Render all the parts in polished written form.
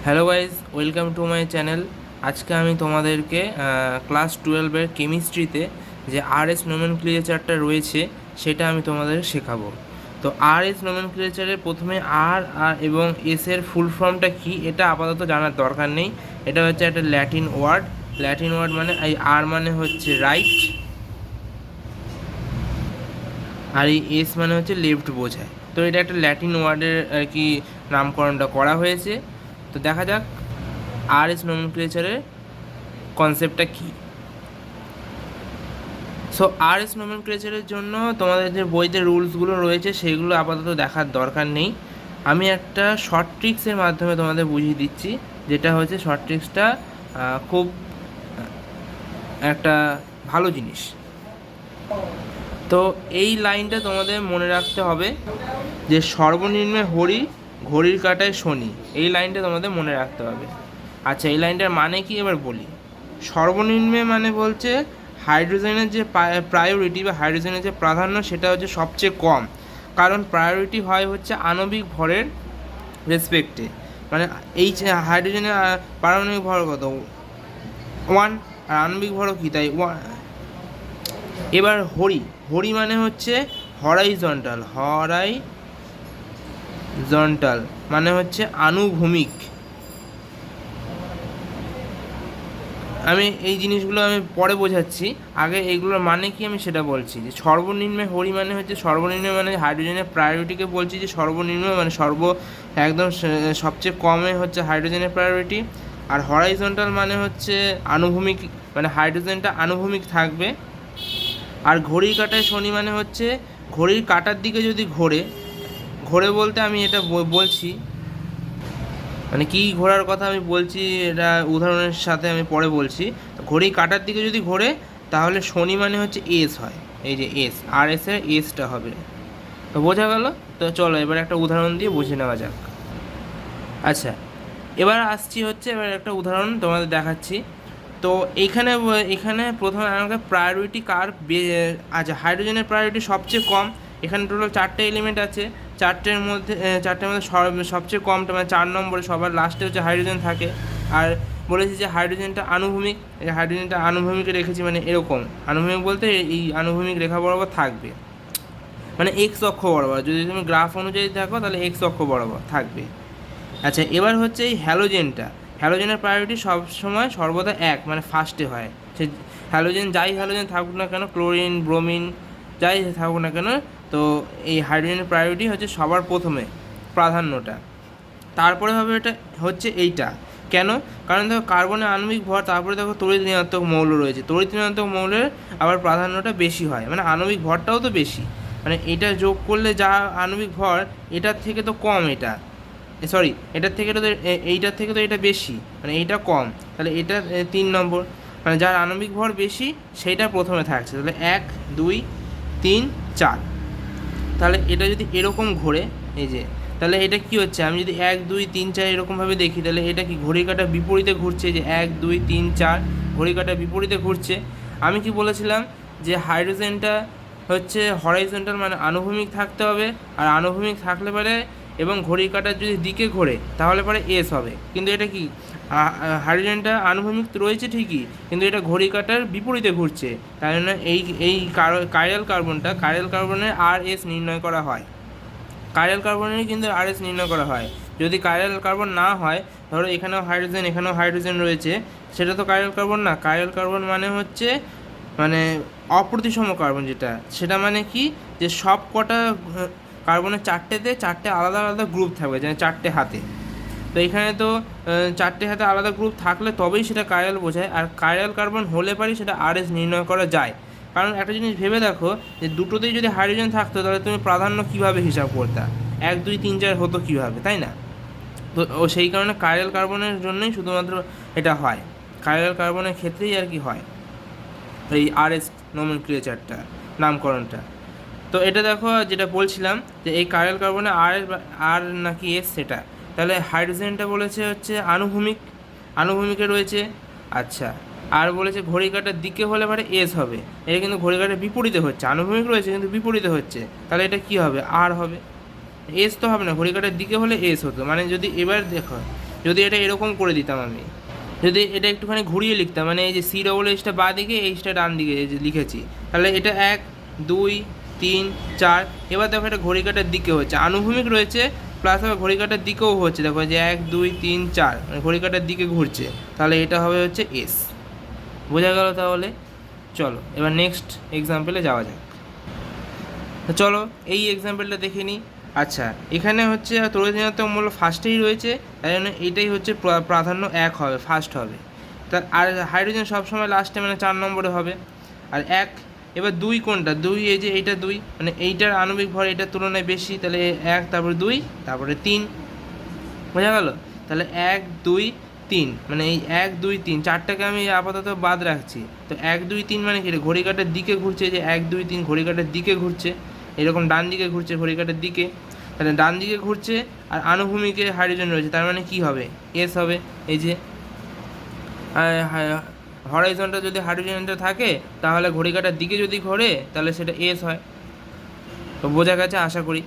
Hello guys, welcome to my channel. আজকে আমি তোমাদেরকে ক্লাস 12-এর কেমিস্ট্রিতে যে আরএস নোমেনক্লিচারটা রয়েছে সেটা আমি তোমাদের শেখাবো। তো আরএস নোমেনক্লিচারের প্রথমে আর এবং এস এর ফুল ফর্মটা কী এটা আপাতত জানার দরকার নেই। এটা হচ্ছে একটা ল্যাটিন ওয়ার্ড মানে এই আর মানে হচ্ছে রাইট, আর এই এস মানে হচ্ছে লেফট বোঝায়। তো এটা একটা ল্যাটিন ওয়ার্ডের আর কি নামকরণটা করা হয়েছে। তো দেখা যাক আরএস নোমেনক্লেচারের কনসেপ্টটা কী। সো আরএস নোমেনক্লেচারের জন্য তোমাদের যে বইতে রুলসগুলো রয়েছে সেগুলো আপাতত দেখার দরকার নেই। আমি একটা শর্ট ট্রিক্সের মাধ্যমে তোমাদের বুঝিয়ে দিচ্ছি, যেটা হচ্ছে শর্ট ট্রিক্সটা খুব একটা ভালো জিনিস। তো এই লাইনটা তোমাদের মনে রাখতে হবে যে সর্বনিম্নে হরি, ঘড়ির কাঁটায় শনি, এই লাইনটা তোমাদের মনে রাখতে হবে। আচ্ছা, এই লাইনটার মানে কি এবার বলি। সর্বনিম্নে মানে বলছে হাইড্রোজেনের যে প্রায়োরিটি বা হাইড্রোজেনের যে প্রাধান্য সেটা হচ্ছে সবচেয়ে কম, কারণ প্রায়োরিটি হয় হচ্ছে আণবিক ভরের রেসপেক্টে। মানে এই হাইড্রোজেনের পারমাণবিক ভর কত 1, আর আণবিক ভরও কি তাই 1। এবার হরি মানে হচ্ছে হরাইজন্টাল মানে হচ্ছে আনুভূমিক। আমি এই জিনিসগুলো আমি পরে বোঝাচ্ছি, আগে এইগুলোর মানে কি আমি সেটা বলছি। যে সর্বনিম্নে হরি মানে হচ্ছে সর্বনিম্ন মানে হাইড্রোজেনের প্রায়োরিটিকে বলছি, যে সর্বনিম্ন মানে একদম সবচেয়ে কমে হচ্ছে হাইড্রোজেনের প্রায়োরিটি। আর হরাইজন্টাল মানে হচ্ছে আনুভূমিক, মানে হাইড্রোজেনটা আনুভূমিক থাকবে। আর ঘড়ির কাঁটায় শনি মানে হচ্ছে ঘড়ির কাঁটার দিকে যদি ঘোরে বলতে আমি এটা বলছি, মানে কি ঘোরার কথা আমি বলছি এটা উদাহরণের সাথে আমি পরে বলছি। তো ঘড়ি কাঁটার দিকে যদি ঘোরে তাহলে শনি মানে হচ্ছে এস হয়, এই যে এস, আর এস এর এসটা হবে। তো বোঝা গেল? তো চলো এবার একটা উদাহরণ দিয়ে বুঝে নেওয়া যাক। আচ্ছা, এবার এবার একটা উদাহরণ তোমাদের দেখাচ্ছি। তো এখানে প্রথমে আমাকে প্রায়োরিটি আচ্ছা, হাইড্রোজেনের প্রায়োরিটি সবচেয়ে কম। এখানে টোটাল 4টে এলিমেন্ট আছে, চারটের মধ্যে সবচেয়ে কমটা মানে 4 নম্বরে সবার লাস্টে হচ্ছে হাইড্রোজেন থাকে। আর বলেছি যে হাইড্রোজেনটা আনুভূমিক, এই হাইড্রোজেনটা আনুভূমিকে রেখেছি, মানে এরকম আনুভূমিক বলতে এই আনুভূমিক রেখা বরাবর থাকবে, মানে এক্স অক্ষ বরাবর। যদি তুমি গ্রাফ অনুযায়ী দেখো তাহলে এক্স অক্ষ বরাবর থাকবে। আচ্ছা, এবার হচ্ছে এই হ্যালোজেনের প্রায়োরিটি সবসময় সর্বদা 1, মানে ফার্স্টে হয়। সে হ্যালোজেন থাকুক না কেন, ক্লোরিন, ব্রোমিন যাই থাকুক না কেন, তো এই হাইড্রোজেনের প্রায়োরিটি হচ্ছে সবার প্রথমে প্রাধান্যটা, তারপরে হবে এটা হচ্ছে এইটা। কেন? কারণ দেখো কার্বনের আণবিক ভর, তারপরে দেখো তড়িৎ ঋণাত্মক মৌল রয়েছে, তড়িৎ ঋণাত্মক মৌলের আবার প্রাধান্যটা বেশি হয়, মানে আণবিক ভরটাও তো বেশি। মানে এটা যোগ করলে যা আণবিক ভর এটার থেকে তো কম, এটার থেকে তো এইটার থেকে তো এটা বেশি, মানে এইটা কম, তাহলে এটা 3 নম্বর, মানে যার আণবিক ভর বেশি সেইটা প্রথমে থাকছে। তাহলে 1, 2, 3, 4। তাহলে এটা যদি এরকম ঘোরে, এই যে, তাহলে এটা কি হচ্ছে, আমি যদি 1, 2, 3, 4 এরকমভাবে দেখি, তাহলে এটা কি ঘড়ির কাঁটার বিপরীতে ঘুরছে, যে 1, 2, 3, 4 ঘড়ির কাঁটার বিপরীতে ঘুরছে। আমি কি বলেছিলাম যে হাইড্রোজেনটা হচ্ছে হরাইজন্টাল মানে আনুভূমিক থাকতে হবে, আর আনুভূমিক থাকলে পরে এবং ঘড়ির কাঁটার যদি দিকে ঘোরে তাহলে পরে এস হবে। কিন্তু এটা কি হাইড্রোজেনটা আনুভূমিক রয়েছে ঠিকই, কিন্তু এটা ঘড়ির কাঁটার বিপরীতে ঘুরছে, তাই জন্য এই কাইরাল কার্বনের আর এস নির্ণয় করা হয়। কাইরাল কার্বনেরই কিন্তু আর এস নির্ণয় করা হয়। যদি কাইরাল কার্বন না হয়, ধরো এখানেও হাইড্রোজেন রয়েছে, সেটা তো কাইরাল কার্বন না। কাইরাল কার্বন মানে হচ্ছে মানে অপ্রতিসম কার্বন, যেটা সেটা মানে কি, যে সব কটা কার্বনের 4টে আলাদা আলাদা গ্রুপ থাকবে, যেমন 4টে হাতে। তো এখানে তো 4টে হাতে আলাদা গ্রুপ থাকলে তবেই সেটা কাইরাল বোঝায়, আর কাইরাল কার্বন হলে পারেই সেটা আর এস নির্ণয় করা যায়। কারণ একটা জিনিস ভেবে দেখো, যে দুটোতেই যদি হাইড্রোজেন থাকতো তাহলে তুমি প্রাধান্য কীভাবে হিসাব করতে, 1, 2, 3, 4 হতো কীভাবে, তাই না? তো সেই কারণে কাইরাল কার্বনের জন্যই শুধুমাত্র এটা হয়, কাইরাল কার্বনের ক্ষেত্রেই আর কি হয় এই আর এস নোমেনক্লেচারটা, নামকরণটা। তো এটা দেখো, যেটা বলছিলাম যে এই কাইরাল কার্বনে আর নাকি এস, সেটা তাহলে হাইড্রোজেনটা বলেছে হচ্ছে আনুভূমিকে রয়েছে। আচ্ছা, আর বলেছে ঘড়ি কাঁটার দিকে হলে পরে এস হবে, এটা কিন্তু ঘড়ি কাঁটার বিপরীতে হচ্ছে, আনুভূমিক রয়েছে কিন্তু বিপরীতে হচ্ছে, তাহলে এটা কি হবে, আর হবে। এস তো হবে না, ঘড়ি কাঁটার দিকে হলে এস হতো। মানে যদি এবার দেখো, যদি এটা এরকম করে দিতাম আমি, যদি এটা একটুখানি ঘুরিয়ে লিখতাম, মানে এই যে সি ডবল এইচটা বাঁ দিকে, এইচটা ডান দিকে এই যে লিখেছি, তাহলে এটা 1 2 3 4। এবার দেখো এটা ঘড়ি কাঁটার দিকে হচ্ছে, আনুভূমিক রয়েছে প্লাস আবার ঘড়ি কাঁটার দিকেও হচ্ছে, দেখো যে 1 2 3 4 মানে ঘড়ি কাঁটার দিকে ঘুরছে, তাহলে এটা হবে হচ্ছে এস। বোঝা গেল তাহলে? চলো এবার নেক্সট এক্সাম্পলে যাওয়া যাক। তো চলো এই এক্সাম্পলটা দেখে নিই। আচ্ছা, এখানে হচ্ছে তড়িৎ মূল্য ফার্স্টেই রয়েছে, তাই জন্য এটাই হচ্ছে প্রাধান্য 1 হবে, ফার্স্ট হবে। তার আর হাইড্রোজেন সবসময় লাস্টে মানে 4 নম্বরে হবে। আর 1, এবার 2 কোনটা? 2 এই যে এইটা 2, মানে এইটার আণবিক ভর এটার তুলনায় বেশি, তাহলে 1 তারপরে 2 তারপরে 3। বোঝা গেল? তাহলে 1 2 3 মানে এই 1 2 3 চারটাকে আমি আপাতত বাদ রাখছি। তো 1 2 3 মানে কি? ঘড়ি কাঁটার দিকে ঘুরছে, যে 1 2 3 ঘড়ি কাঁটার দিকে ঘুরছে, এরকম ডান দিকে ঘুরছে ঘড়ি কাঁটার দিকে, তাহলে ডান দিকে ঘুরছে আর আনুভূমিকে হাইড্রোজেন রয়েছে, তার মানে কি হবে? এস হবে। এই যে হরাইজনটা যদি হাইড্রোজেনটা থাকে, তাহলে ঘড়ি কাঁটার দিকে যদি ঘোরে তাহলে সেটা এস হয়। তো বোঝা গেছে আশা করি।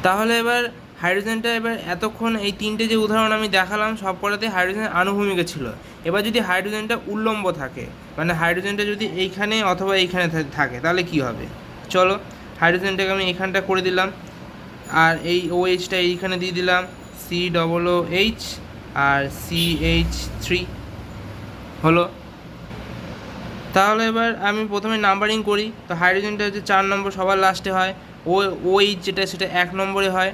তাহলে এবার হাইড্রোজেনটা, এবার এতক্ষণ এই তিনটে যে উদাহরণ আমি দেখালাম সব কটাতে হাইড্রোজেন আনুভূমিকে ছিল। এবার যদি হাইড্রোজেনটা উল্লম্ব থাকে, মানে হাইড্রোজেনটা যদি এইখানে অথবা এইখানে থাকে, তাহলে কি হবে? চলো হাইড্রোজেনটাকে আমি এখানটা করে দিলাম, আর এই ও এইচটা এইখানে দিয়ে দিলাম, C double O H R CH3 হলো। তাহলে এবার আমি প্রথমে নাম্বারিং করি। তো হাইড্রোজেনটা হচ্ছে 4 নম্বর, সবার লাস্টে হয়। OH যেটা সেটা 1 নম্বরে হয়,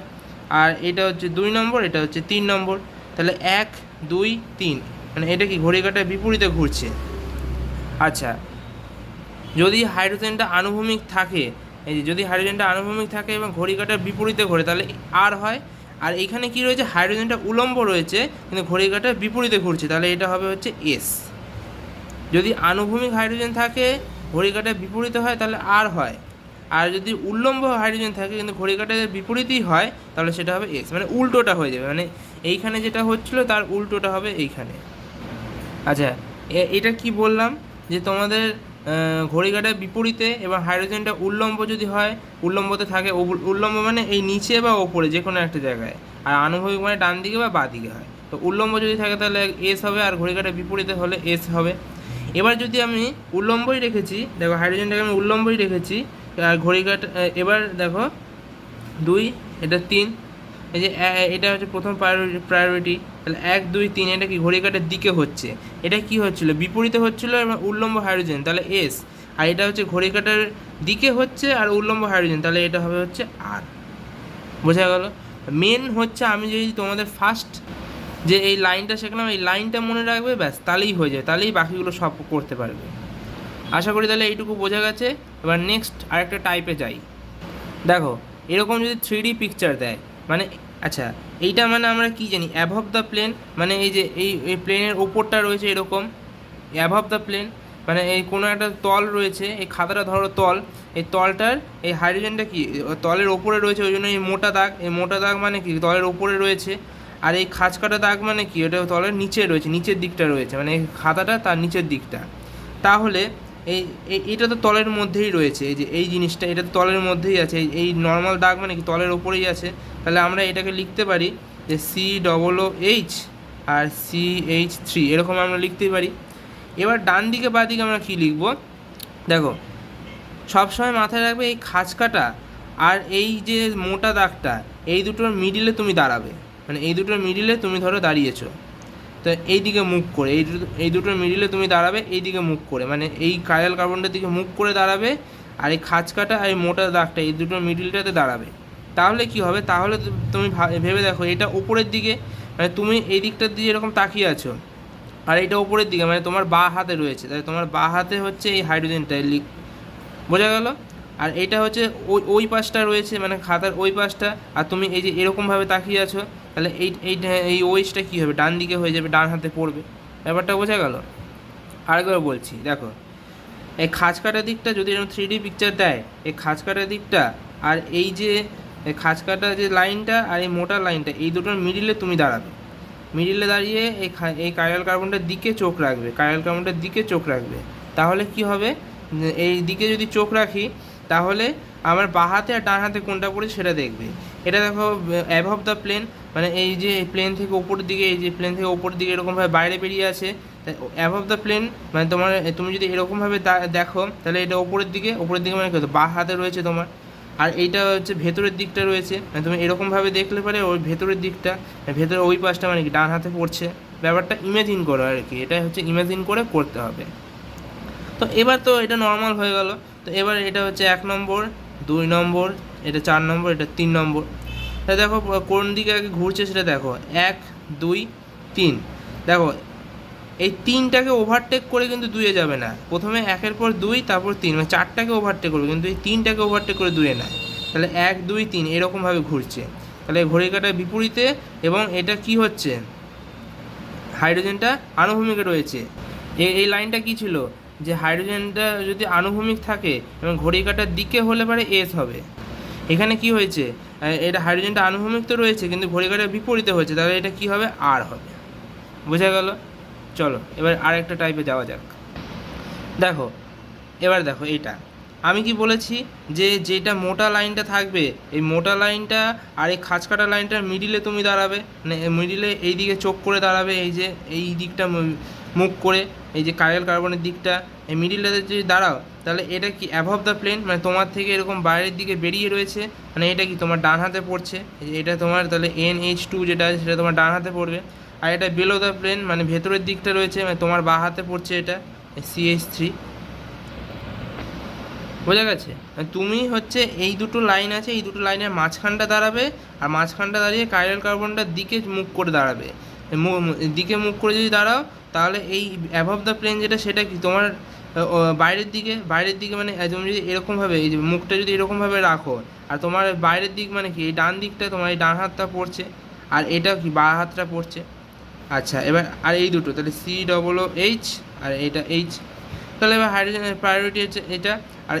আর এটা হচ্ছে 2 নম্বর, এটা হচ্ছে 3 নম্বর। তাহলে 1 2 3 মানে এটা কি ঘড়ি কাঁটার বিপরীতে ঘুরছে। আচ্ছা, যদি হাইড্রোজেনটা আনুভূমিক থাকে, এই যে যদি হাইড্রোজেনটা আনুভূমিক থাকে এবং ঘড়ি কাঁটার বিপরীতে ঘোরে, তাহলে আর হয়। আর এখানে কি রয়েছে? হাইড্রোজেনটা উলম্ব রয়েছে কিন্তু ঘড়ি কাঁটার বিপরীতে ঘুরছে, তাহলে এটা হবে হচ্ছে এস। যদি আনুভূমিক হাইড্রোজেন থাকে, ঘড়ি কাঁটার বিপরীতে হয়, তাহলে আর হয়। আর যদি উল্লম্ব হাইড্রোজেন থাকে কিন্তু ঘড়ি কাঁটার বিপরীতেই হয়, তাহলে সেটা হবে এস, মানে উল্টোটা হয়ে যাবে, মানে এইখানে যেটা হচ্ছিল তার উল্টোটা হবে এইখানে। আচ্ছা, এটা কি বললাম যে তোমাদের ঘড়ি কাঁটার বিপরীতে এবং হাইড্রোজেনটা উল্লম্ব যদি হয়, উল্লম্বতে থাকে, উল্লম্ব মানে এই নিচে বা ওপরে যে কোনো একটা জায়গায়, আর আনুভূমিক মানে ডান দিকে বা বাঁ দিকে হয়। তো উল্লম্ব যদি থাকে তাহলে এস হবে, আর ঘড়ি কাঁটার বিপরীতে হলে এস হবে। এবার যদি আমি উল্লম্বই রেখেছি, দেখো হাইড্রোজেনটাকে আমি উল্লম্বই রেখেছি, আর ঘড়ি কাঁটা এবার দেখো 2 এটা 3, এই যে এটা হচ্ছে প্রথম প্রায়োরিটি, তাহলে 1 2 3 এটা কি ঘড়ি কাঁটার দিকে হচ্ছে, এটা কি হচ্ছিল? বিপরীতে হচ্ছিল এবং উল্লম্ব হাইড্রোজেন, তাহলে এস। আর এটা হচ্ছে ঘড়ি কাঁটার দিকে হচ্ছে আর উল্লম্ব হাইড্রোজেন, তাহলে এটা হবে হচ্ছে আর। বোঝা গেল? মেন হচ্ছে আমি যদি তোমাদের ফার্স্ট যে এই লাইনটা শেখালাম, এই লাইনটা মনে রাখবে, ব্যাস তাহলেই হয়ে যায়, তাহলেই বাকিগুলো সব করতে পারবে। আশা করি তাহলে এইটুকু বোঝা গেছে। এবার নেক্সট আরেকটা টাইপে যাই। দেখো এরকম যদি 3D পিকচার দেয়, মানে আচ্ছা এইটা মানে আমরা কি জানি? অ্যাবভ দ্য প্লেন, মানে এই যে এই প্লেনের ওপরটা রয়েছে এরকম, অ্যাবভ দ্য প্লেন মানে এই কোনো একটা তল রয়েছে, এই খাতাটা ধরো তল, এই তলটার এই হাইড্রোজেনটা কি তলের ওপরে রয়েছে, ওই জন্য এই মোটা দাগ, এই মোটা দাগ মানে কি তলের ওপরে রয়েছে। আর এই খাঁজকাটা দাগ মানে কি? ওটা তলের নিচে রয়েছে, নিচের দিকটা রয়েছে, মানে এই খাতাটা তার নিচের দিকটা। তাহলে এইটা তো তলের মধ্যেই রয়েছে, এই যে এই জিনিসটা এটা তো তলের মধ্যেই আছে, এই নর্মাল দাগ মানে কি তলের ওপরেই আছে। তাহলে আমরা এটাকে লিখতে পারি যে COOH আর CH3 এরকম আমরা লিখতেই পারি। এবার ডান দিকে বাঁ দিকে আমরা কী লিখব? দেখো সবসময় মাথায় রাখবে এই খাঁজকাটা আর এই যে মোটা দাগটা, এই দুটোর মিডিলে তুমি দাঁড়াবে, মানে এই দুটোর মিডিলে তুমি ধরো দাঁড়িয়েছো, তো এই দিকে মুখ করে, এই দুটোর মিডিলে তুমি দাঁড়াবে এই দিকে মুখ করে, মানে এই কার্বন কার্বনটার দিকে মুখ করে দাঁড়াবে, আর এই খাঁজকাটা আর এই মোটা দাগটা এই দুটোর মিডিলটাতে দাঁড়াবে। তাহলে কি হবে? তাহলে তুমি ভেবে দেখো, এটা ওপরের দিকে, মানে তুমি এই দিকটার দিয়ে এরকম তাকিয়ে আছো, আর এটা ওপরের দিকে মানে তোমার বাঁ হাতে রয়েছে, তাই তোমার বাঁ হাতে হচ্ছে এই হাইড্রোজেনটা বোঝা গেল? আর এইটা হচ্ছে ওই পাশটা রয়েছে, মানে খাতার ওই পাশটা, আর তুমি এই যে এরকমভাবে তাকিয়ে আছো, তাহলে এই ওইচটা কী হবে? ডান দিকে হয়ে যাবে, ডান হাতে পড়বে। ব্যাপারটা বোঝা গেল? আরেকবার বলছি, দেখো এই খাঁজকাটা দিকটা যদি এরকম 3D পিকচার দেয়, এই খাঁজকাটা দিকটা আর এই যে খাঁজকাটা যে লাইনটা আর এই মোটা লাইনটা, এই দুটোর মিডিলে তুমি দাঁড়াবে, মিডিলে দাঁড়িয়ে এই কার্বন কার্বনটার দিকে চোখ রাখবে, কার্বন কার্বনটার দিকে চোখ রাখবে। তাহলে কি হবে? এই দিকে যদি চোখ রাখি, তাহলে আমার বাঁ হাতে আর ডান হাতে কোনটা পড়েছে সেটা দেখবে। এটা দেখো অ্যাবভ দ্য প্লেন, মানে এই যে প্লেন থেকে ওপরের দিকে, এই যে প্লেন থেকে ওপরের দিকে এরকমভাবে বাইরে বেরিয়ে আছে, অ্যাবভ দ্য প্লেন মানে তুমি যদি এরকমভাবে দেখো তাহলে এটা ওপরের দিকে মানে কত বাঁ হাতে রয়েছে তোমার, আর এইটা হচ্ছে ভেতরের দিকটা রয়েছে, মানে তুমি এরকমভাবে দেখলে পারে ওই ভেতরের দিকটা, ভেতরের ওই পাশটা মানে কি ডান হাতে পড়ছে। ব্যাপারটা ইমাজিন করো আর কি, এটা হচ্ছে ইমাজিন করে করতে হবে। তো এবার তো এটা নর্মাল হয়ে গেল। তো এবার এটা হচ্ছে 1 নম্বর, 2 নম্বর, এটা 4 নম্বর, এটা 3 নম্বর। তা দেখো কোন দিকে আগে ঘুরছে সেটা দেখো, 1 2 3। দেখো এই 3টাকে ওভারটেক করে কিন্তু 2-এ যাবে না, প্রথমে 1-এর পর 2 তারপর 3, মানে 4টাকে ওভারটেক করবে, কিন্তু এই 3টাকে ওভারটেক করে 2-এ না। তাহলে 1 2 3 এরকমভাবে ঘুরছে। তাহলে ঘড়ির কাঁটার বিপরীতে, এবং এটা কি হচ্ছে, হাইড্রোজেনটা আনুভূমিকে রয়েছে। এই লাইনটা কি ছিল, যে হাইড্রোজেনটা যদি আনুভূমিক থাকে এবং ঘড়ির কাঁটার দিকে হলে পারে এস হবে। এখানে কি হয়েছে, এটা হাইড্রোজেনটা আনুভূমিক তো রয়েছে কিন্তু ঘড়ির কাঁটার বিপরীতে হচ্ছে, তাহলে এটা কি হবে, আর হবে। বোঝা গেল? চলো এবার আরেকটা টাইপে যাওয়া যাক। দেখো এবার দেখো এইটা আমি কি বলেছি, যে যেটা মোটা লাইনটা থাকবে এই মোটা লাইনটা আর এই খাঁজ কাটা লাইনটার মিডিলে তুমি দাঁড়াবে, মানে মিডিলে এই দিকে চোখ করে দাঁড়াবে, এই যে এই দিকটা মুখ করে, এই যে কার্বন কার্বনের দিকটা এই মিডিলটাতে যদি দাঁড়াও তাহলে এটা কি অ্যাবভ দ্য প্লেন, মানে তোমার থেকে এরকম বাইরের দিকে বেরিয়ে রয়েছে, মানে এটা কি তোমার ডান হাতে পড়ছে, এটা তোমার তাহলে NH2 যেটা আছে সেটা তোমার ডান হাতে পড়বে। আর এটা বিলো দ্য প্লেন মানে ভেতরের দিকটা রয়েছে, মানে তোমার বাঁ হাতে পড়ছে, এটা CH3। বোঝা গেছে? তুমি হচ্ছে এই দুটো লাইন আছে, এই দুটো লাইনের মাঝখানটা দাঁড়াবে, আর মাঝখানটা দাঁড়িয়ে কাইরাল কার্বনটার দিকে মুখ করে দাঁড়াবে। দিকে মুখ করে যদি দাঁড়াও তাহলে এই অ্যাবভ দ্য প্লেন যেটা সেটা কি তোমার বাইরের দিকে মানে তুমি যদি এরকমভাবে এই যে মুখটা যদি এরকমভাবে রাখো, আর তোমার বাইরের দিক মানে কি এই ডান দিকটা তোমার এই ডান হাতটা পড়ছে, আর এটা কি বাঁ হাতটা পড়ছে। আচ্ছা এবার আর এই দুটো তাহলে COOH আর এটা H, তাহলে এবার হাইড্রোজেনের প্রায়োরিটি হচ্ছে এটা, আর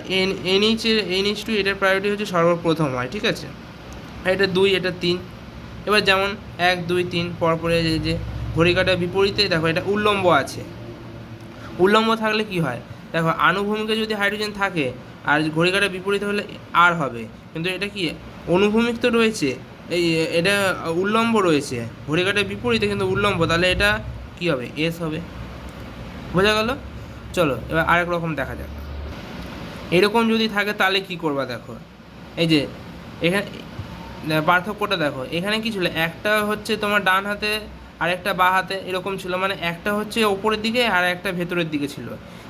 NH2 এটার প্রায়োরিটি হচ্ছে সর্বপ্রথম হয়, ঠিক আছে। আর এটা 2, এটা 3। এবার যেমন 1 2 3 পরপরে যে ঘড়ি কাঁটার বিপরীতে দেখো এটা উল্লম্ব আছে। উল্লম্ব থাকলে কি হয়, দেখো আনুভূমিকে যদি হাইড্রোজেন থাকে আর ঘড়ি কাঁটার বিপরীতে হলে আর হবে, কিন্তু এটা কি অনুভূমিক তো রয়েছে, এই এটা উল্লম্ব রয়েছে, ঘড়ি কাঁটার বিপরীতে কিন্তু উল্লম্ব, তাহলে এটা কি হবে, এস হবে। বোঝা গেল? চলো এবার আরেক রকম দেখা যাক। এরকম যদি থাকে তাহলে কি করবা, দেখো এই যে এখানে পার্থক্যটা দেখো, এখানে কি ছিল, একটা হচ্ছে তোমার ডান হাতে আর একটা বাঁ হাতে এরকম ছিল, মানে একটা হচ্ছে ওপরের দিকে আর একটা ভেতরের দিকে ছিল।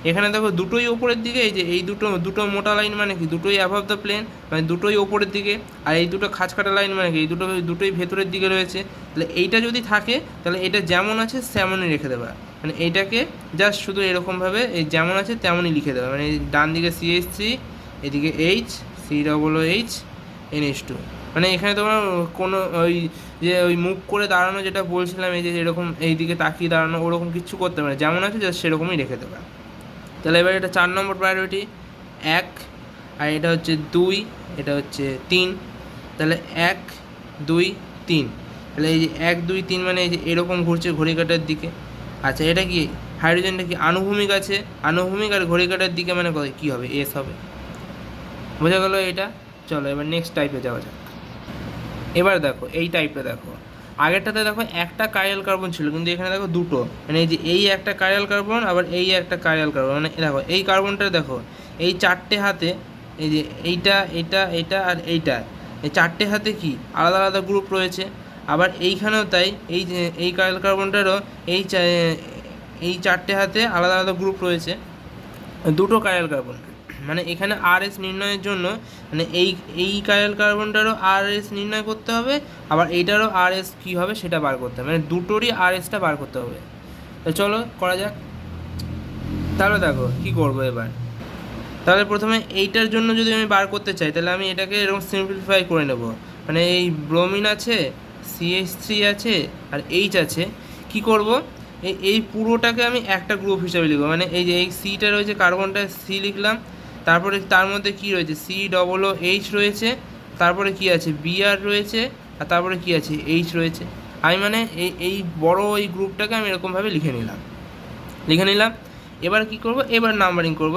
এখানে দেখো দুটোই ওপরের দিকে, এই যে এই দুটো মোটা লাইন মানে কি দুটোই অ্যাবভ দ্য প্লেন, মানে দুটোই ওপরের দিকে, আর এই দুটো খাঁজ কাটা লাইন মানে কি এই দুটোই ভেতরের দিকে রয়েছে। তাহলে এইটা যদি থাকে তাহলে এটা যেমন আছে তেমনই রেখে দেবা, মানে এইটাকে জাস্ট শুধু এরকমভাবে এই যেমন আছে তেমনই লিখে দেবে, মানে ডান দিকে CH3 এদিকে COOH NH2। মানে এখানে তোমার কোনো ওই যে ওই মুখ করে দাঁড়ানো যেটা বলছিলাম, এই যে এরকম এই দিকে তাকিয়ে দাঁড়ানো ওরকম কিচ্ছু করতে পারে, যেমন আছে জাস্ট সেরকমই রেখে দেবে। তাহলে এবার এটা 4 নম্বর প্রায়োরিটি 1, আর এটা হচ্ছে 2, এটা হচ্ছে 3। তাহলে 1 2 3, তাহলে এই যে 1 2 3 মানে এই যে এরকম ঘুরছে ঘড়ি কাঁটার দিকে। আচ্ছা এটা কি হাইড্রোজেনটা কি আনুভূমিক আছে, আনুভূমিক আর ঘড়ি কাঁটার দিকে মানে কী হবে, এস হবে। বোঝা গেল এটা? চলো এবার নেক্সট টাইপে যাওয়া যাক। এবার দেখো এই টাইপটা দেখো, আগেরটাতে দেখো একটা কাইরাল কার্বন ছিল, কিন্তু এখানে দেখো দুটো, মানে এই যে এই একটা কাইরাল কার্বন আবার এই একটা কাইরাল কার্বন, মানে দেখো এই কার্বনটা দেখো এই 4টে হাতে, এই যে এইটা এটা এটা আর এইটা, এই 4টে হাতে কি আলাদা আলাদা গ্রুপ রয়েছে। আবার এইখানেও তাই, এই যে এই কাইরাল কার্বনটারও এই 4টে হাতে আলাদা আলাদা গ্রুপ রয়েছে, দুটো কাইরাল কার্বন। মানে এখানে RS নির্ণয়ের জন্য মানে এই কাইরাল কার্বনটারও RS নির্ণয় করতে হবে, আবার এইটারও RS কী হবে সেটা বার করতে হবে, মানে দুটোরই RSটা বার করতে হবে। তো চলো করা যাক। তাহলে দেখো কি করব এবার, তাহলে প্রথমে এইটার জন্য যদি আমি বার করতে চাই তাহলে আমি এটাকে এরকম সিম্পলিফাই করে নেব, মানে এই ব্রোমিন আছে, CH3 আছে আর H আছে, কি করব এই পুরোটাকে আমি একটা গ্রুপ হিসাবে লিখব, মানে এই যে এই সিটা রয়েছে কার্বনটা C লিখলাম, তারপরে তার মধ্যে কি রয়েছে COOH রয়েছে, তারপরে কি আছে Br রয়েছে, আর তারপরে কি আছে H রয়েছে। আমি মানে এই বড় এই গ্রুপটাকে আমি এরকমভাবে লিখে নিলাম। এবার কি করব, এবার নাম্বারিং করব।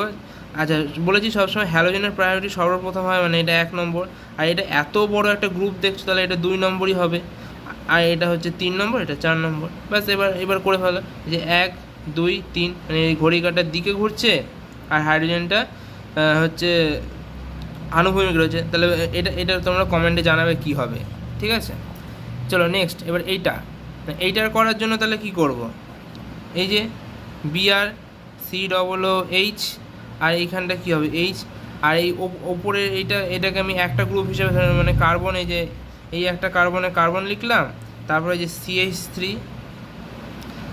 আচ্ছা বলেছি সবসময় হ্যালোজেনের প্রায়োরিটি সর্বপ্রথম হয়, মানে এটা 1 নম্বর, আর এটা এত বড় একটা গ্রুপ দেখছো তাহলে এটা 2 নম্বরই হবে। আর এটা হচ্ছে 3 নম্বর, এটা 4 নম্বর। ব্যাস এবার করে ফেলো যে 1 2 3, মানে এই ঘড়ি কাঁটার দিকে ঘুরছে আর হাইড্রোজেনটা হচ্ছে আনুভূমিক রয়েছে। তাহলে এটা তোমরা কমেন্টে জানাবে কি হবে, ঠিক আছে? চলো নেক্সট, এবার এইটার করার জন্য তাহলে কি করব, এই যে বিআর COOH আর এইখানটা কী হবে এইচ, আর এই ওপরে এটাকে আমি একটা গ্রুপ হিসেবে মানে কার্বন, এই যে এই একটা কার্বন লিখলাম, তারপরে এই যে CH3,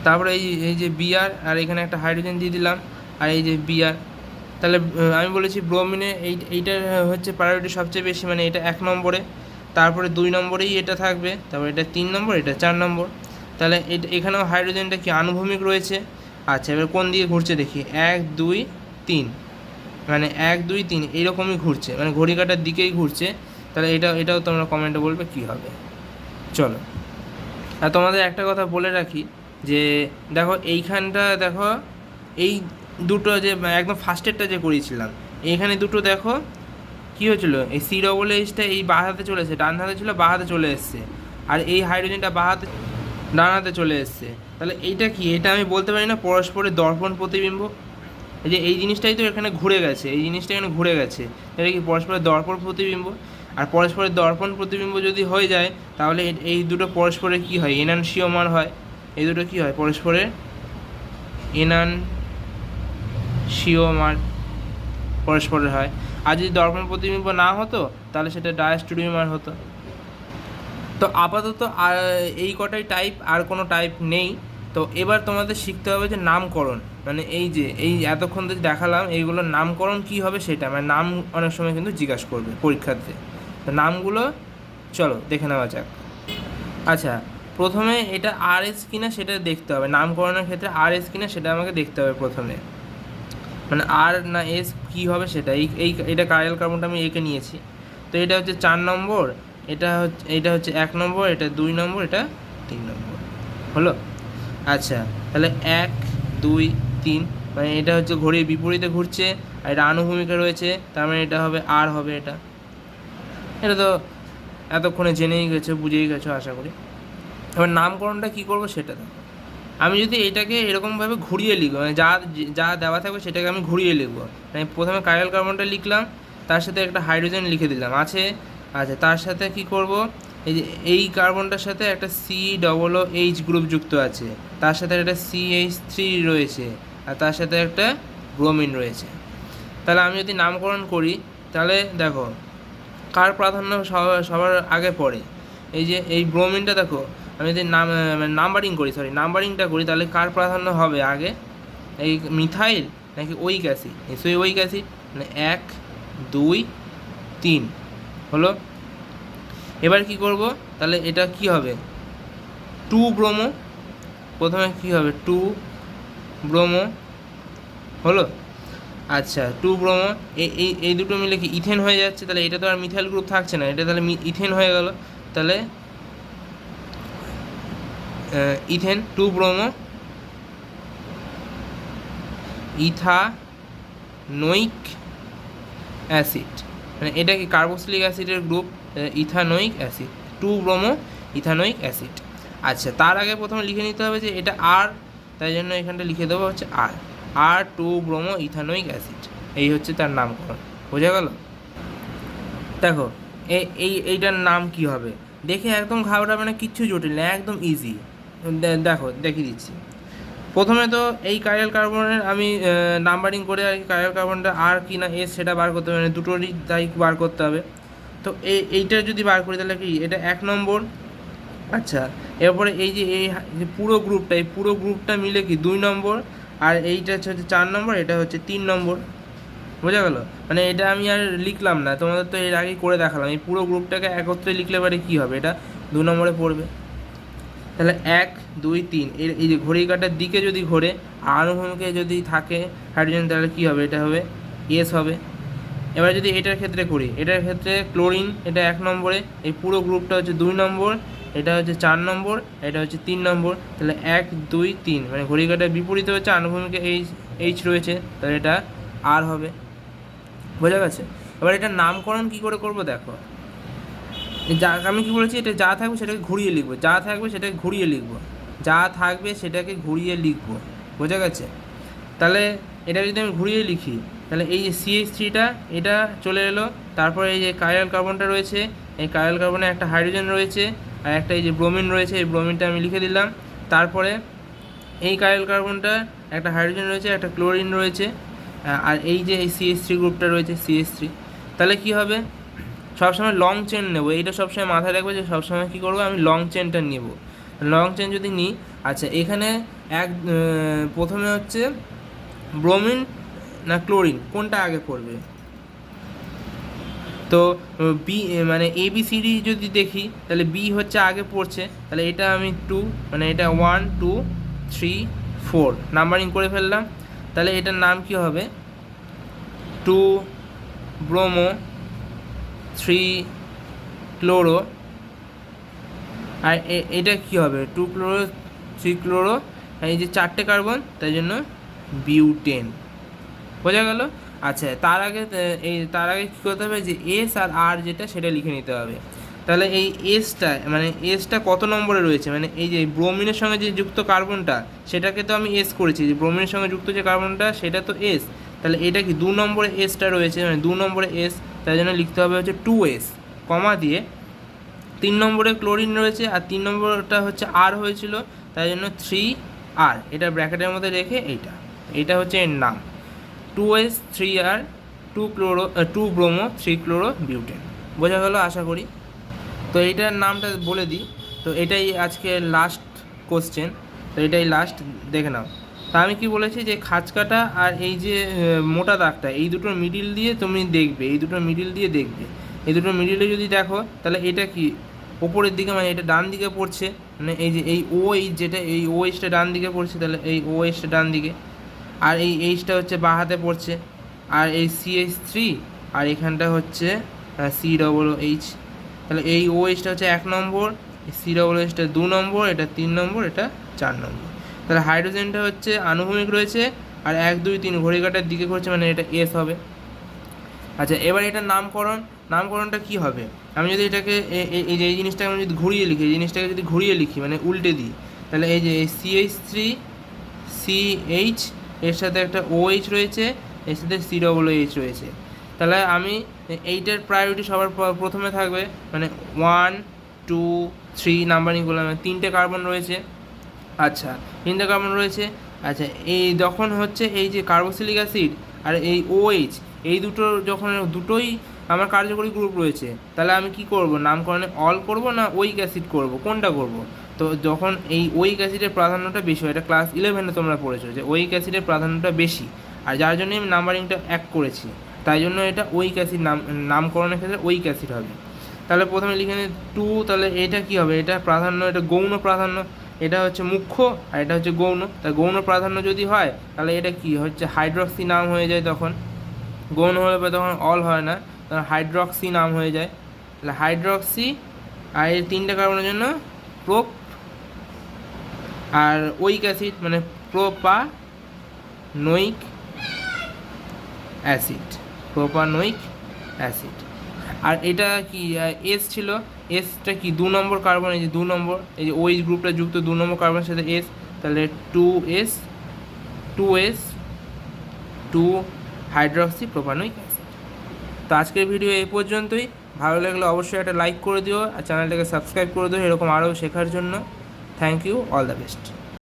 তারপরে এই যে বিআর, আর এখানে একটা হাইড্রোজেন দিয়ে দিলাম, আর এই যে বিআর। তাহলে আমি বলেছি ব্রোমিনে এইটার হচ্ছে প্রায়োরিটি সবচেয়ে বেশি, মানে এটা 1 নম্বরে, তারপরে 2 নম্বরেই এটা থাকবে, তারপরে এটা 3 নম্বর, এটা 4 নম্বর। তাহলে এখানেও হাইড্রোজেনটা কি আনুভূমিক রয়েছে। আচ্ছা, এবার কোন দিকে ঘুরছে দেখি, 1 2 3, মানে 1 2 3 এইরকমই ঘুরছে, মানে ঘড়ি কাঁটার দিকেই ঘুরছে। তাহলে এটাও তোমরা কমেন্টে বলবে কি হবে। চলো, আর তোমাদের একটা কথা বলে রাখি যে দেখো এইখানটা দেখো, এই দুটো যে একদম ফার্স্টেরটা যে করিয়েছিলাম, এইখানে দুটো দেখো কী হয়েছিল, এই COOHটা এই বাঁ হাতে চলে এসেছে, ডান হাতে ছিল বাঁ হাতে চলে এসছে, আর এই হাইড্রোজেনটা বাঁ হাতে ডান হাতে চলে এসছে। তাহলে এইটা কি, এটা আমি বলতে পারি না পরস্পরের দর্পণ প্রতিবিম্ব। এই যে এই জিনিসটাই তো এখানে ঘুরে গেছে, এই জিনিসটা এখানে ঘুরে গেছে, এটা কি পরস্পরের দর্পণ প্রতিবিম্ব। আর পরস্পরের দর্পণ প্রতিবিম্ব যদি হয়ে যায় তাহলে এই দুটো পরস্পরের কী হয়, এনানসিওমার হয়। এই দুটো কী হয়, পরস্পরের এনানসিওমার পরস্পরের হয়। আর যদি দর্পণ প্রতিবিম্ব না হতো তাহলে সেটা ডায়াস্টেরিওমার হতো। তো আপাতত আর এই কটাই টাইপ, আর কোনো টাইপ নেই। তো এবার তোমাদের শিখতে হবে যে নামকরণ, মানে এই যে এই এতক্ষণ যে দেখালাম এইগুলোর নামকরণ কি হবে সেটা, মানে নাম অনেক সময় কিন্তু জিজ্ঞাসা করবে পরীক্ষার্থী। তো নামগুলো চলো দেখে নেওয়া যাক। আচ্ছা, প্রথমে এটা RS কিনা সেটা দেখতে হবে, নামকরণের ক্ষেত্রে RS কিনা সেটা আমাকে দেখতে হবে প্রথমে, মানে আর না এস কী হবে সেটা। এটা কার্বন কার্বনটা আমি এঁকে নিয়েছি। তো এটা হচ্ছে 4 নম্বর, এটা হচ্ছে 1 নম্বর, এটা 2 নম্বর, এটা 3 নম্বর হলো। আচ্ছা, তাহলে 1 2 3, মানে এটা হচ্ছে ঘড়ির বিপরীতে ঘুরছে, আর এটা আনুভূমিকা রয়েছে, তার মানে এটা হবে আর হবে। এটা তো এতক্ষণে জেনেই গেছো, বুঝেই গেছো আশা করি। এবার নামকরণটা কী করবো সেটা দেখো। আমি যদি এটাকে এরকমভাবে ঘুরিয়ে লিখবো, মানে যা দেওয়া থাকবে সেটাকে আমি ঘুরিয়ে লিখবো, মানে প্রথমে কার্বন কার্বনটা লিখলাম, তার সাথে একটা হাইড্রোজেন লিখে দিলাম আছে। আচ্ছা, তার সাথে কি করব, এই যে এই কার্বনটার সাথে একটা COOH গ্রুপ যুক্ত আছে, তার সাথে একটা CH3 রয়েছে, আর তার সাথে একটা ব্রোমিন রয়েছে। তাহলে আমি যদি নামকরণ করি তাহলে দেখো কার প্রাধান্য সবার আগে পড়ে। এই যে এই ব্রোমিনটা দেখো, আমি যদি নাম্বারিংটা করি তাহলে কার প্রাধান্য হবে আগে, এই মিথাইল নাকি ওইক অ্যাসিড? নিশ্চয়ই ওইক অ্যাসিড, মানে 1 2 3 হলো। এবার কি করব, তাহলে এটা কি হবে 2 ব্রোমো, প্রথমে কি হবে 2 ব্রোমো হলো। আচ্ছা, 2 ব্রোমো, এই দুটো মিলে কি ইথেন হয়ে যাচ্ছে, তাহলে এটা তো আর মিথাইল গ্রুপ থাকছে না, এটা তাহলে ইথেন হয়ে গেল। তাহলে ইথেন 2 ব্রোমো ইথানোইক অ্যাসিড, মানে এটা কি কার্বক্সিলিক অ্যাসিডের group, ethanoic acid, 2 bromo ethanoic acid. আচ্ছা, তার আগে প্রথমে লিখে নিতে হবে যে এটা আর, তাই জন্য এখানটা লিখে দেবো হচ্ছে আর 2 ব্রোমো ইথানোইক অ্যাসিড, এই হচ্ছে তার নামকরণ। বোঝা গেল? দেখো এইটার নাম কি হবে দেখে একদম ঘাবড়াবে না, কিচ্ছু জটিল না, একদম ইজি। দেখো দেখিয়ে দিচ্ছি। প্রথমে তো এই কার্বন কার্বনের আমি নাম্বারিং করে আর কি কার্বন কার্বনটা আর কি না এস সেটা বার করতে হবে, মানে দুটোরই তাই বার করতে হবে। তো এইটা যদি বার করি তাহলে কি এটা 1 নম্বর। আচ্ছা, এরপরে এই যে পুরো গ্রুপটা মিলে কি 2 নম্বর, আর এইটা হচ্ছে 4 নম্বর, এটা হচ্ছে 3 নম্বর। বোঝা গেল? মানে এটা আমি আর লিখলাম না, তোমাদের তো এর আগেই করে দেখালাম। এই পুরো গ্রুপটাকে একত্রে লিখলে পরে কী হবে, এটা 2 নম্বরে পড়বে। তাহলে 1 2 3 এই যে ঘড়ি কাঁটার দিকে যদি ঘোরে আর আনুভূমিকে যদি থাকে হাইড্রোজেন, তাহলে কী হবে, এটা হবে এস হবে। এবার যদি এটার ক্ষেত্রে করি, এটার ক্ষেত্রে ক্লোরিন, এটা 1 নম্বরে, এই পুরো গ্রুপটা হচ্ছে 2 নম্বর, এটা হচ্ছে 4 নম্বর, এটা হচ্ছে 3 নম্বর। তাহলে 1 2 3, মানে ঘড়ি কাঁটার বিপরীতে হচ্ছে আনুভূমিকে এইচ রয়েছে, তাহলে এটা আর হবে। বোঝা গেছে? এবার এটার নামকরণ কী করে করবো দেখো। যা আমি কি বলেছি, এটা যা থাকবে সেটাকে ঘুরিয়ে লিখবো, যা থাকবে সেটাকে ঘুরিয়ে লিখবো, যা থাকবে সেটাকে ঘুরিয়ে লিখবো। বোঝা গেছে? তাহলে এটা যদি আমি ঘুরিয়ে লিখি, তাহলে এই যে CH3টা এটা চলে এলো, তারপরে এই যে কাইরাল কার্বনটা রয়েছে, এই কাইরাল কার্বনে একটা হাইড্রোজেন রয়েছে আর একটা এই যে ব্রোমিন রয়েছে, এই ব্রোমিনটা আমি লিখে দিলাম। তারপরে এই কাইরাল কার্বনটা একটা হাইড্রোজেন রয়েছে, একটা ক্লোরিন রয়েছে, আর এই যে এই CH3 গ্রুপটা রয়েছে CH3। তাহলে কি হবে, সবসময় লং চেন নেবো, এইটা সবসময় মাথায় রাখবে যে সবসময় কী করবো, আমি লং চেনটা নেব। লং চেন যদি নিই, আচ্ছা এখানে প্রথমে হচ্ছে ব্রোমিন না ক্লোরিন কোনটা আগে পড়বে, তো বি মানে ABCD যদি দেখি তাহলে বি হচ্ছে আগে পড়ছে, তাহলে এটা আমি 2 মানে এটা 1 2 3 4 নাম্বারিং করে ফেললাম। তাহলে এটার নাম কি হবে, 2 ব্রোমো 3 ক্লোরো, আর এটা কি হবে 2 ক্লোরো 3 ক্লোরো, এই যে 4টে কার্বন তাই জন্য বিউটেন। বোঝা গেল? আচ্ছা তার আগে কী করতে হবে, যে এস আর আর যেটা সেটা লিখে নিতে হবে। তাহলে এই এসটা কত নম্বরে রয়েছে, মানে এই যে ব্রোমিনের সঙ্গে যে যুক্ত কার্বনটা সেটাকে তো আমি এস করেছি, যে ব্রোমিনের সঙ্গে যুক্ত যে কার্বনটা সেটা তো এস, তাহলে এটা কি 2 নম্বরে এসটা রয়েছে, মানে 2 নম্বরে এস, তাই জন্য লিখতে হবে হচ্ছে 2s, কমা দিয়ে 3 নম্বরে ক্লোরিন রয়েছে আর 3 নম্বরটা হচ্ছে আর হয়েছিল, তাই জন্য 3r, এটা ব্র্যাকেটের মধ্যে রেখে এইটা হচ্ছে এর নাম, 2s 3r 2 bromo 3 chloro butane. বোঝা গেল আশা করি? তো এইটার নামটা বলে দিই, তো এটাই আজকে লাস্ট কোশ্চেন, তো এটাই লাস্ট, দেখে নাও। তা আমি কি বলেছি, যে খাঁচকাটা আর এই যে মোটা দাগটা, এই দুটোর মিডিল দিয়ে তুমি দেখবে, এই দুটোর মিডিল দিয়ে দেখবে, এই দুটোর মিডিলে যদি দেখো তাহলে এটা কি ওপরের দিকে, মানে এটা ডান দিকে পড়ছে, মানে এই যে এই OH যেটা, এই OHটা ডান দিকে পড়ছে, তাহলে এই OHটা ডান দিকে, আর এই এইচটা হচ্ছে বাঁ হাতে পড়ছে, আর এই CH3 আর এখানটা হচ্ছে COOH, তাহলে এই OHটা হচ্ছে 1 নম্বর, COOHটা 2 নম্বর, এটা 3 নম্বর, এটা 4 নম্বর। তাহলে হাইড্রোজেনটা হচ্ছে আনুভূমিক রয়েছে আর 1 2 3 ঘড়ি কাঁটার দিকে করছে, মানে এটা S হবে। আচ্ছা এবার এটার নামকরণটা কি হবে, আমি যদি এটাকে এই যে এই জিনিসটাকে আমি যদি ঘুরিয়ে লিখি, এই জিনিসটাকে যদি ঘুরিয়ে লিখি মানে উল্টে দিই, তাহলে এই যে CH3 CH এর সাথে একটা OH রয়েছে, এর সাথে COOH রয়েছে, তাহলে আমি এইটার প্রায়োরিটি সবার প্রথমে থাকবে, মানে 1 2 3 নাম্বারিং করলাম, 3টে কার্বন রয়েছে। আচ্ছা 3টে কার্বন রয়েছে। আচ্ছা এই যখন হচ্ছে এই যে কার্বক্সিলিক অ্যাসিড আর এই OH, এই যখন দুটোই আমার কার্যকরী গ্রুপ রয়েছে, তাহলে আমি কি করব, নামকরণে অল করব না ওইক অ্যাসিড করব, কোনটা করব? তো যখন এই ওইক অ্যাসিডের প্রাধান্যটা বেশি হয়, এটা ক্লাস 11-এ তোমরা পড়েছো যে ওইক অ্যাসিডের প্রাধান্যটা বেশি, আর যার জন্যই আমি নাম্বারিংটা 1 করেছি, তাই জন্য এটা ওইক অ্যাসিড নামকরণের ক্ষেত্রে ওইক অ্যাসিড হবে। তাহলে প্রথমে লিখে নিই 2, তাহলে এটা কি হবে, এটা প্রাধান্য, এটা গৌণ প্রাধান্য, এটা হচ্ছে মুখ্য আর এটা হচ্ছে গৌণ। তা গৌণ প্রাধান্য যদি হয় তাহলে এটা কি হচ্ছে হাইড্রক্সি নাম হয়ে যায়, তখন গৌণ হলে তখন অল হয় না, তখন হাইড্রক্সি নাম হয়ে যায়। তাহলে হাইড্রক্সি, আর এই 3টে কার্বনের জন্য প্রোপ, আর ওইক অ্যাসিড মানে প্রোপানোইক অ্যাসিড। আর এটা কি এস ছিল, এসটা কি 2 নম্বর কার্বন, এই যে 2 নম্বর, এই যে OH গ্রুপটা যুক্ত 2 নম্বর কার্বনের সাথে এস, তাহলে 2s 2 হাইড্রক্সি প্রোপানোইক অ্যাসিড। তো আজকের ভিডিও এই পর্যন্তই, ভালো লাগলে অবশ্যই একটা লাইক করে দিও আর চ্যানেলটাকে সাবস্ক্রাইব করে দিও এরকম আরও শেখার জন্য। Thank you, all the best.